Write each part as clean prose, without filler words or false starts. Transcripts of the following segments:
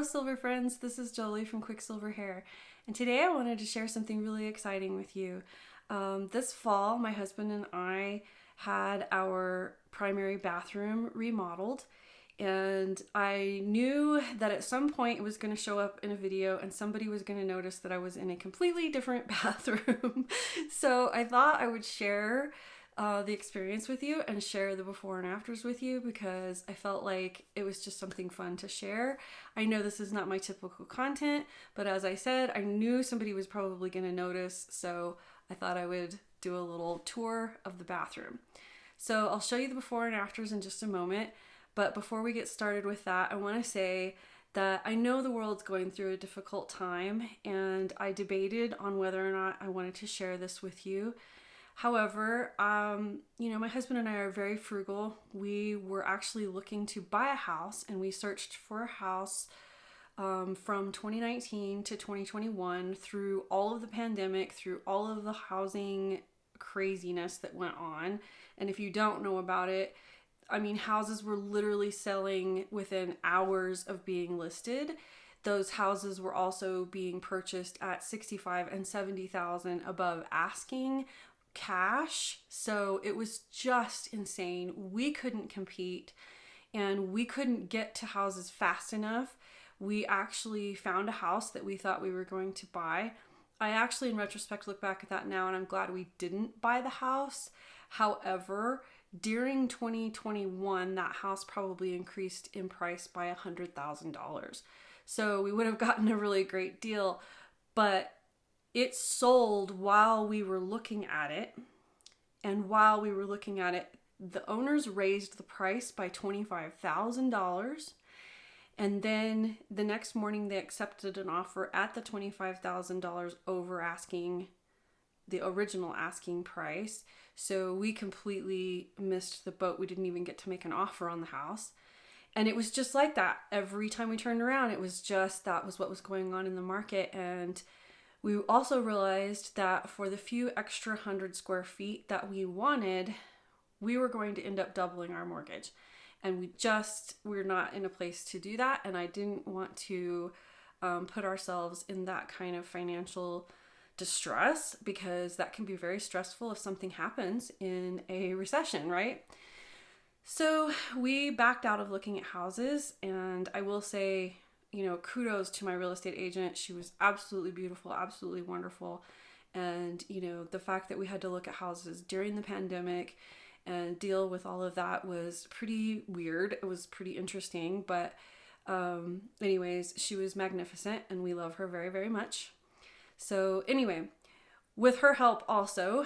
Silver friends, this is Joli from Quicksilver Hair, and today I wanted to share something really exciting with you. This fall, my husband and I had our primary bathroom remodeled, and I knew that at some point it was going to show up in a video and somebody was going to notice that I was in a completely different bathroom. So I thought I would share the experience with you and share the before and afters with you because I felt like it was just something fun to share. I know this is not my typical content, but as I said, I knew somebody was probably going to notice, so I thought I would do a little tour of the bathroom. So I'll show you the before and afters in just a moment, but before we get started with that, I want to say that I know the world's going through a difficult time, and I debated on whether or not I wanted to share this with you. However, my husband and I are very frugal. We were actually looking to buy a house, and we searched for a house from 2019 to 2021 through all of the pandemic, through all of the housing craziness that went on. And if you don't know about it, houses were literally selling within hours of being listed. Those houses were also being purchased at $65,000 and $70,000 above asking cash. So it was just insane. We couldn't compete and we couldn't get to houses fast enough. We actually found a house that we thought we were going to buy. I actually, in retrospect, look back at that now and I'm glad we didn't buy the house. However, during 2021, that house probably increased in price by $100,000. So we would have gotten a really great deal, but it sold while we were looking at it. And while we were looking at it, the owners raised the price by $25,000. And then the next morning they accepted an offer at the $25,000 over asking the original asking price. So we completely missed the boat. We didn't even get to make an offer on the house. And it was just like that. Every time we turned around, it was just, that was what was going on in the market. And we also realized that for the few extra 100 square feet that we wanted, we were going to end up doubling our mortgage. And we're not in a place to do that. And I didn't want to put ourselves in that kind of financial distress because that can be very stressful if something happens in a recession, right? So we backed out of looking at houses, and I will say, kudos to my real estate agent. She was absolutely beautiful, absolutely wonderful. And, the fact that we had to look at houses during the pandemic and deal with all of that was pretty weird. It was pretty interesting, but anyways, she was magnificent and we love her very, very much. So anyway, with her help also,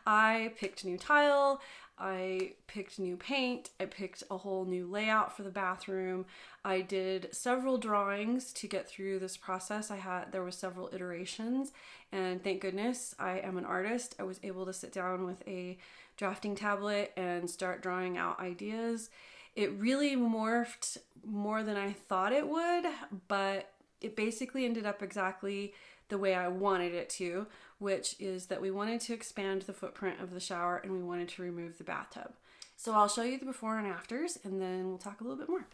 I picked new tile, I picked new paint, I picked a whole new layout for the bathroom. I did several drawings to get through this process. There were several iterations, and thank goodness I am an artist. I was able to sit down with a drafting tablet and start drawing out ideas. It really morphed more than I thought it would, but it basically ended up exactly the way I wanted it to, which is that we wanted to expand the footprint of the shower and we wanted to remove the bathtub. So I'll show you the before and afters, and then we'll talk a little bit more.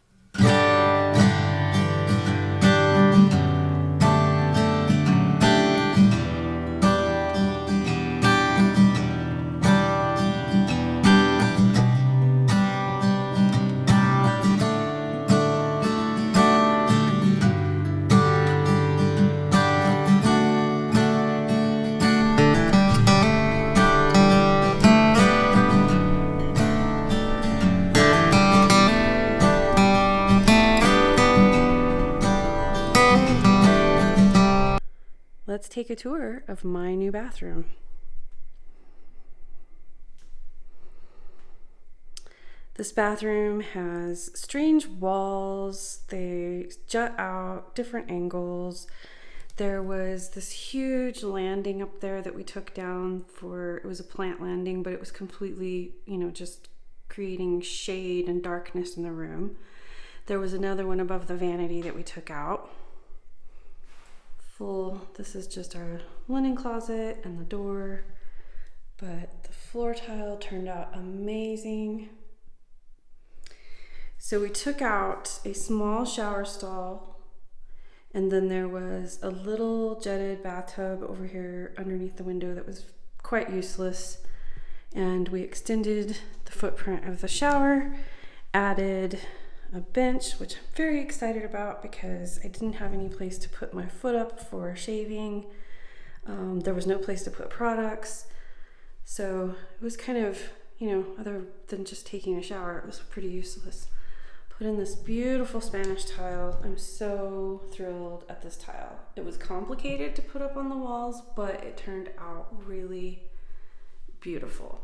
Let's take a tour of my new bathroom. This bathroom has strange walls. They jut out different angles. There was this huge landing up there that we took down it was a plant landing, but it was completely, just creating shade and darkness in the room. There was another one above the vanity that we took out. This is just our linen closet and the door, but the floor tile turned out amazing. So we took out a small shower stall And then there was a little jetted bathtub over here underneath the window that was quite useless. And we extended the footprint of the shower, added a bench, which I'm very excited about because I didn't have any place to put my foot up for shaving. There was no place to put products. So it was kind of, other than just taking a shower, it was pretty useless. Put in this beautiful Spanish tile. I'm so thrilled at this tile. It was complicated to put up on the walls, but it turned out really beautiful.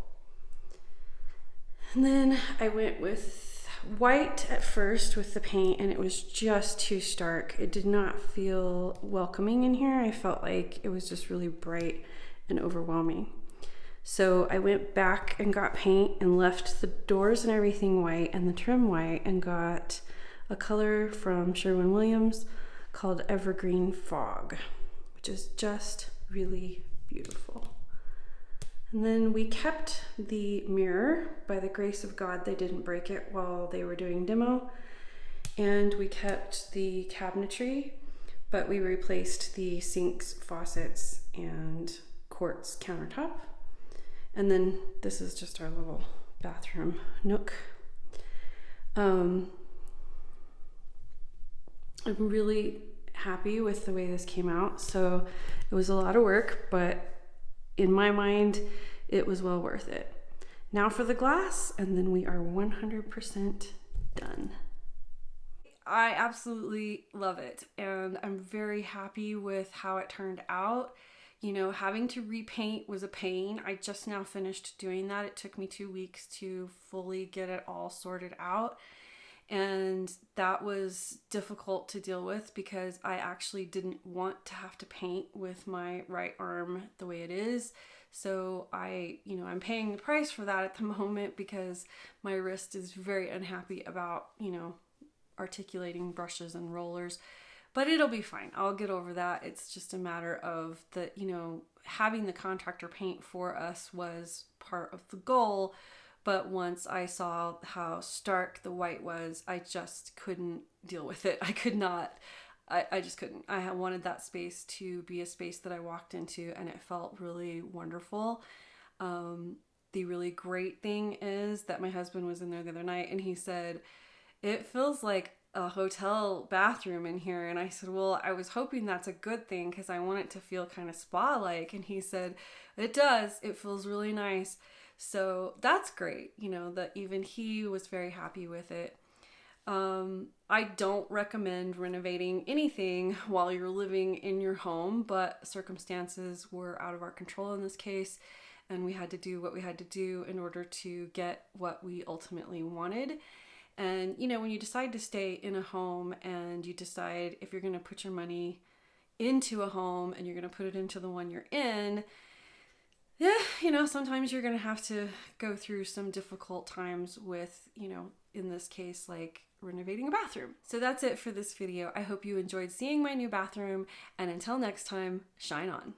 And then I went with white at first with the paint, and it was just too stark. It did not feel welcoming in here. I felt like it was just really bright and overwhelming. So I went back and got paint and left the doors and everything white and the trim white, and got a color from Sherwin called Evergreen Fog, which is just really beautiful. And then we kept the mirror. By the grace of God, they didn't break it while they were doing demo. And we kept the cabinetry, but we replaced the sinks, faucets, and quartz countertop. And then this is just our little bathroom nook. I'm really happy with the way this came out. So it was a lot of work, but in my mind, it was well worth it. Now for the glass, and then we are 100% done. I absolutely love it, and I'm very happy with how it turned out. Having to repaint was a pain. I just now finished doing that. It took me 2 weeks to fully get it all sorted out. And that was difficult to deal with because I actually didn't want to have to paint with my right arm the way it is. So I'm paying the price for that at the moment because my wrist is very unhappy about, articulating brushes and rollers. But it'll be fine. I'll get over that. It's just a matter of having the contractor paint for us was part of the goal. But once I saw how stark the white was, I just couldn't deal with it. I could not. I just couldn't. I wanted that space to be a space that I walked into, and it felt really wonderful. The really great thing is that my husband was in there the other night, and he said, it feels like a hotel bathroom in here. And I said, well, I was hoping that's a good thing because I want it to feel kind of spa-like. And he said, it does. It feels really nice. So that's great, that even he was very happy with it. I don't recommend renovating anything while you're living in your home, but circumstances were out of our control in this case, and we had to do what we had to do in order to get what we ultimately wanted. And, when you decide to stay in a home and you decide if you're going to put your money into a home and you're going to put it into the one you're in, sometimes you're going to have to go through some difficult times with, in this case, like renovating a bathroom. So that's it for this video. I hope you enjoyed seeing my new bathroom, and until next time, shine on.